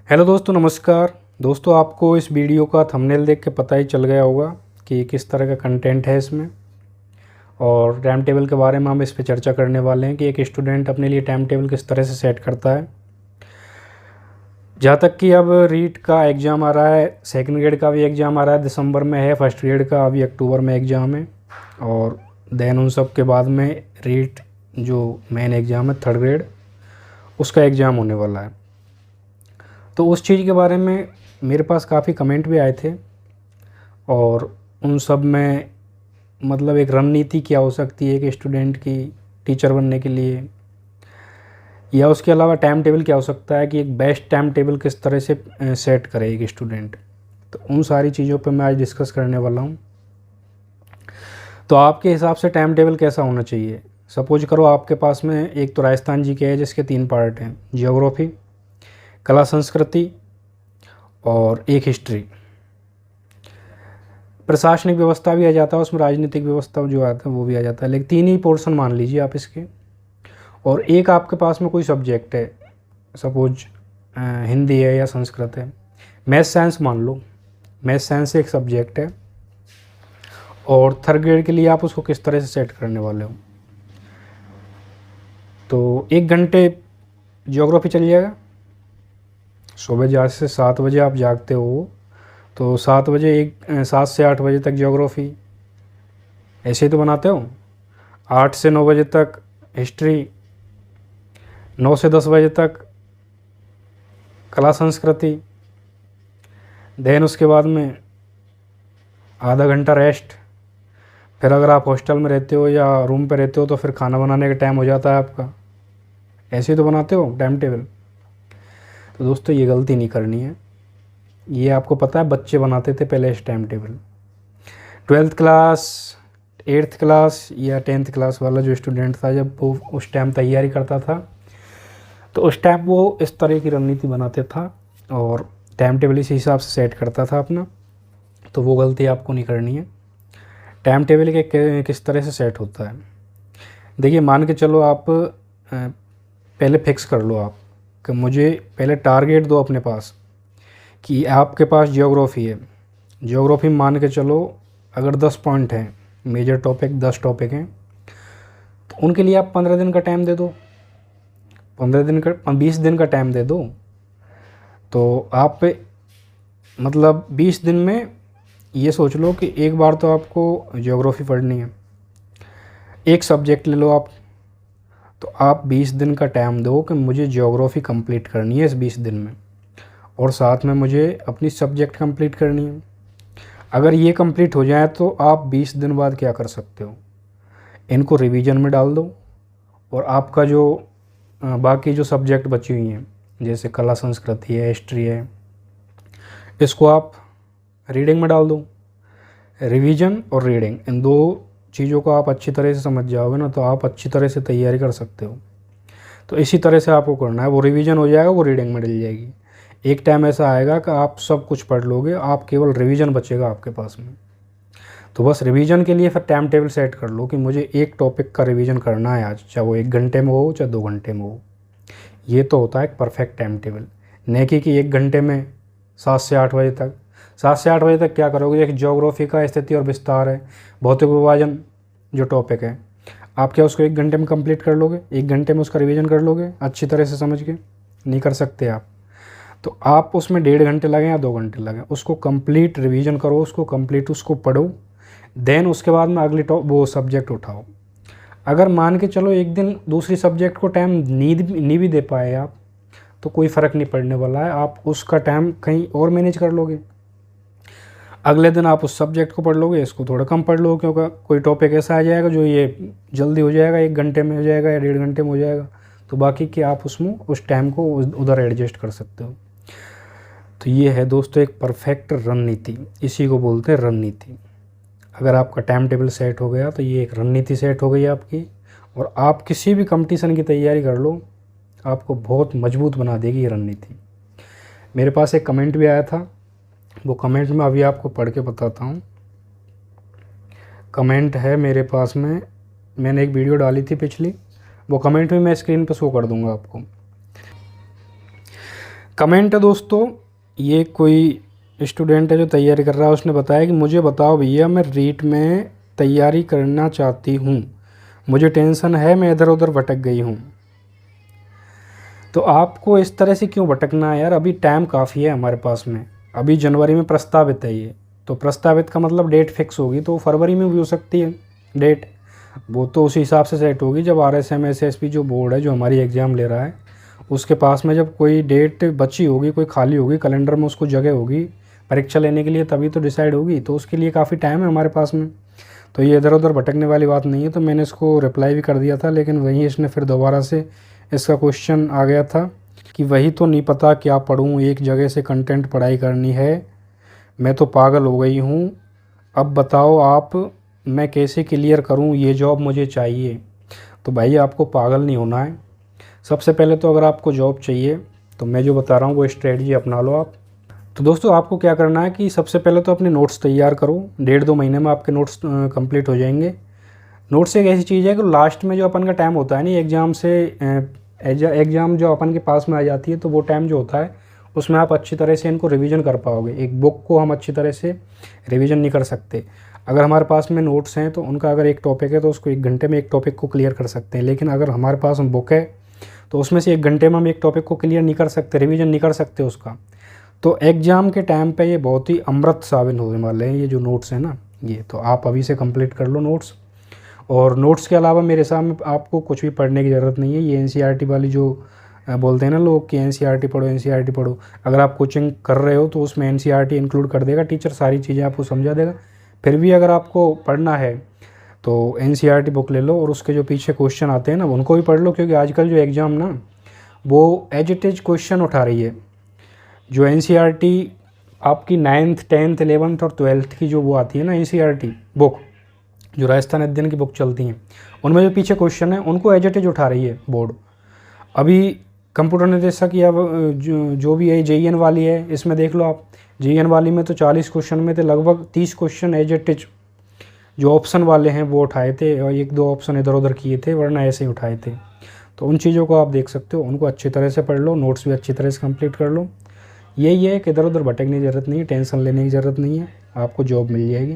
Hello दोस्तों, नमस्कार। दोस्तों, आपको इस वीडियो का थंबनेल देख के पता ही चल गया होगा कि किस तरह का कंटेंट है इसमें। और टाइम टेबल के बारे में हम इस पे चर्चा करने वाले हैं कि एक स्टूडेंट अपने लिए टाइम टेबल किस तरह से सेट करता है। जहाँ तक कि अब रीट का एग्ज़ाम आ रहा है, सेकंड ग्रेड का भी एग्ज़ाम आ रहा है, दिसंबर में है। फर्स्ट ग्रेड का अभी अक्टूबर में एग्ज़ाम है। और देन उन सब के बाद में रीट जो मेन एग्ज़ाम है थर्ड ग्रेड, उसका एग्ज़ाम होने वाला है। तो उस चीज़ के बारे में मेरे पास काफ़ी कमेंट भी आए थे और उन सब में मतलब एक रणनीति क्या हो सकती है कि स्टूडेंट की टीचर बनने के लिए, या उसके अलावा टाइम टेबल क्या हो सकता है कि एक बेस्ट टाइम टेबल किस तरह से सेट करे एक स्टूडेंट। तो उन सारी चीज़ों पे मैं आज डिस्कस करने वाला हूँ। तो आपके हिसाब से टाइम टेबल कैसा होना चाहिए? सपोज करो आपके पास में एक तो राजस्थान जी के है जिसके 3 पार्ट हैं, ज्योग्राफी, कला संस्कृति और एक हिस्ट्री। प्रशासनिक व्यवस्था भी आ जाता है उसमें, राजनीतिक व्यवस्था जो आता है वो भी आ जाता है, लेकिन 3 ही पोर्शन मान लीजिए आप इसके। और एक आपके पास में कोई सब्जेक्ट है, सपोज हिंदी है या संस्कृत है, मैथ साइंस मान लो। मैथ साइंस एक सब्जेक्ट है और थर्ड ग्रेड के लिए आप उसको किस तरह से सेट करने वाले हो। तो 1 घंटे ज्योग्राफी चल जाएगा। सुबह जहाँ से 7 बजे आप जागते हो तो 7 बजे 7 से 8 बजे तक ज्योग्राफी, ऐसे ही तो बनाते हो। 8 से 9 बजे तक हिस्ट्री, 9 से 10 बजे तक कला संस्कृति। देन उसके बाद में आधा घंटा रेस्ट। फिर अगर आप हॉस्टल में रहते हो या रूम पे रहते हो तो फिर खाना बनाने का टाइम हो जाता है आपका। ऐसे ही तो बनाते हो टाइम टेबल। तो दोस्तों, ये गलती नहीं करनी है। ये आपको पता है बच्चे बनाते थे पहले इस time table. 12th class, 8th class या 10th क्लास वाला जो स्टूडेंट था, जब वो उस टाइम तैयारी करता था तो उस टाइम वो इस तरह की रणनीति बनाते था और टाइम टेबल इसी हिसाब से सेट करता था अपना। तो वो गलती आपको नहीं करनी है। टाइम टेबल के किस तरह से सेट होता है, देखिए, मान के चलो आप पहले फिक्स कर लो आप कि मुझे पहले टारगेट दो अपने पास कि आपके पास ज्योग्राफी है। ज्योग्राफी मान के चलो अगर 10 पॉइंट हैं, मेजर टॉपिक 10 टॉपिक हैं, तो उनके लिए आप 15 दिन का टाइम दे दो। 15 दिन का 20 दिन का टाइम दे दो। तो आप मतलब 20 दिन में ये सोच लो कि एक बार तो आपको ज्योग्राफी पढ़नी है, एक सब्जेक्ट ले लो आप। तो आप 20 दिन का टाइम दो कि मुझे ज्योग्राफी कंप्लीट करनी है इस 20 दिन में, और साथ में मुझे अपनी सब्जेक्ट कंप्लीट करनी है। अगर ये कंप्लीट हो जाए तो आप 20 दिन बाद क्या कर सकते हो, इनको रिवीजन में डाल दो। और आपका जो बाकी जो सब्जेक्ट बची हुई हैं जैसे कला संस्कृति है, हिस्ट्री है, इसको आप रीडिंग में डाल दो। रिवीजन और रीडिंग, इन दो चीज़ों को आप अच्छी तरह से समझ जाओगे ना तो आप अच्छी तरह से तैयारी कर सकते हो। तो इसी तरह से आपको करना है। वो रिवीजन हो जाएगा, वो रीडिंग में डल जाएगी। एक टाइम ऐसा आएगा कि आप सब कुछ पढ़ लोगे, आप केवल रिवीजन बचेगा आपके पास में। तो बस रिवीजन के लिए फिर टाइम टेबल सेट कर लो कि मुझे एक टॉपिक का रिवीजन करना है आज, चाहे वो 1 घंटे में हो चाहे 2 घंटे में हो। ये तो होता है एक परफेक्ट टाइम टेबल। नहीं कि 1 घंटे में 7 से 8 बजे तक, 7 से 8 बजे तक क्या करोगे। एक ज्योग्राफी का स्थिति और विस्तार है, भौतिक विभाजन जो टॉपिक है, आप क्या उसको 1 घंटे में कंप्लीट कर लोगे? 1 घंटे में उसका रिवीजन कर लोगे अच्छी तरह से समझ के? नहीं कर सकते आप। तो आप उसमें 1.5 घंटे लगें या 2 घंटे लगें, उसको कंप्लीट रिवीजन करो, उसको कंप्लीट उसको पढ़ो। देन उसके बाद में अगली वो सब्जेक्ट उठाओ। अगर मान के चलो एक दिन दूसरी सब्जेक्ट को टाइम नहीं भी दे पाए आप, तो कोई फ़र्क नहीं पड़ने वाला है, आप उसका टाइम कहीं और मैनेज कर लोगे। अगले दिन आप उस सब्जेक्ट को पढ़ लोगे, इसको थोड़ा कम पढ़ लो, क्योंकि कोई टॉपिक ऐसा आ जाएगा जो ये जल्दी हो जाएगा, 1 घंटे में हो जाएगा या 1.5 घंटे में हो जाएगा, तो बाकी कि आप उसमें उस टाइम को उधर एडजस्ट कर सकते हो। तो ये है दोस्तों एक परफेक्ट रणनीति, इसी को बोलते हैं रणनीति। अगर आपका टाइम टेबल सेट हो गया तो ये एक रणनीति सेट हो गई आपकी, और आप किसी भी कंपटीशन की तैयारी कर लो, आपको बहुत मजबूत बना देगी ये रणनीति। मेरे पास एक कमेंट भी आया था, वो कमेंट मैं अभी आपको पढ़ के बताता हूँ। कमेंट है मेरे पास में, मैंने एक वीडियो डाली थी पिछली, वो कमेंट भी मैं स्क्रीन पर शो कर दूंगा आपको। कमेंट है दोस्तों, ये कोई स्टूडेंट है जो तैयारी कर रहा है, उसने बताया कि मुझे बताओ भैया, मैं रीट में तैयारी करना चाहती हूँ, मुझे टेंशन है, मैं इधर उधर भटक गई हूँ। तो आपको इस तरह से क्यों भटकना है यार, अभी टाइम काफ़ी है हमारे पास में। अभी जनवरी में प्रस्तावित है ये, तो प्रस्तावित का मतलब डेट फिक्स होगी, तो फरवरी में भी हो सकती है डेट। वो तो उसी हिसाब से सेट होगी जब RSM SSP जो बोर्ड है जो हमारी एग्ज़ाम ले रहा है, उसके पास में जब कोई डेट बची होगी, कोई खाली होगी कैलेंडर में, उसको जगह होगी परीक्षा लेने के लिए, तभी तो डिसाइड होगी। तो उसके लिए काफ़ी टाइम है हमारे पास में, तो ये इधर उधर भटकने वाली बात नहीं है। तो मैंने इसको रिप्लाई भी कर दिया था, लेकिन वहीं इसने फिर दोबारा से इसका क्वेश्चन आ गया था कि वही तो नहीं पता क्या पढ़ूँ, एक जगह से कंटेंट पढ़ाई करनी है, मैं तो पागल हो गई हूँ, अब बताओ आप, मैं कैसे क्लियर करूँ, ये जॉब मुझे चाहिए। तो भाई आपको पागल नहीं होना है। सबसे पहले तो अगर आपको जॉब चाहिए तो मैं जो बता रहा हूँ वो स्ट्रेटजी अपना लो आप। तो दोस्तों आपको क्या करना है कि सबसे पहले तो अपने नोट्स तैयार करो, 1.5-2 महीने में आपके नोट्स कंप्लीट हो जाएंगे। नोट्स एक ऐसी चीज़ है कि लास्ट में जो अपन का टाइम होता है ना एग्ज़ाम से, एग्ज़ाम जो अपन के पास में आ जाती है, तो वो टाइम जो होता है उसमें आप अच्छी तरह से इनको रिवीजन कर पाओगे। एक बुक को हम अच्छी तरह से रिवीजन नहीं कर सकते। अगर हमारे पास में नोट्स हैं तो उनका अगर एक टॉपिक है तो उसको 1 घंटे में एक टॉपिक को क्लियर कर सकते हैं, लेकिन अगर हमारे पास बुक है तो उसमें से 1 घंटे में हम एक टॉपिक को क्लियर नहीं कर सकते, रिवीजन नहीं कर सकते उसका। तो एग्ज़ाम के टाइम पे ये बहुत ही अमृत साबित होने वाले हैं ये जो नोट्स हैं ना ये। तो आप अभी से कंप्लीट कर लो नोट्स। और नोट्स के अलावा मेरे सामने आपको कुछ भी पढ़ने की ज़रूरत नहीं है। ये NCERT वाली जो बोलते हैं ना लोग कि NCERT पढ़ो, NCERT पढ़ो, अगर आप कोचिंग कर रहे हो तो उसमें NCERT इंक्लूड कर देगा टीचर, सारी चीज़ें आपको समझा देगा। फिर भी अगर आपको पढ़ना है तो NCERT बुक ले लो और उसके जो पीछे क्वेश्चन आते हैं ना उनको भी पढ़ लो, क्योंकि आजकल जो एग्ज़ाम ना वो एज इट इज क्वेश्चन उठा रही है। जो NCERT आपकी 9th 10th 11th और 12th की जो वो आती है ना NCERT बुक, जो राजस्थान अध्ययन की बुक चलती हैं, उनमें जो पीछे क्वेश्चन है उनको एज इट इज उठा रही है बोर्ड। अभी कंप्यूटर निदेशक या जो भी है JEN वाली है, इसमें देख लो आप, JEN वाली में तो 40 क्वेश्चन में थे लगभग 30 क्वेश्चन एज इट इज जो ऑप्शन वाले हैं वो उठाए थे, और 1-2 ऑप्शन इधर उधर किए थे, वरना ऐसे ही उठाए थे। तो उन चीज़ों को आप देख सकते हो, उनको अच्छी तरह से पढ़ लो, नोट्स भी अच्छी तरह से कंप्लीट कर लो। यही है कि इधर उधर भटकने की ज़रूरत नहीं है, टेंशन लेने की ज़रूरत नहीं है, आपको जॉब मिल जाएगी।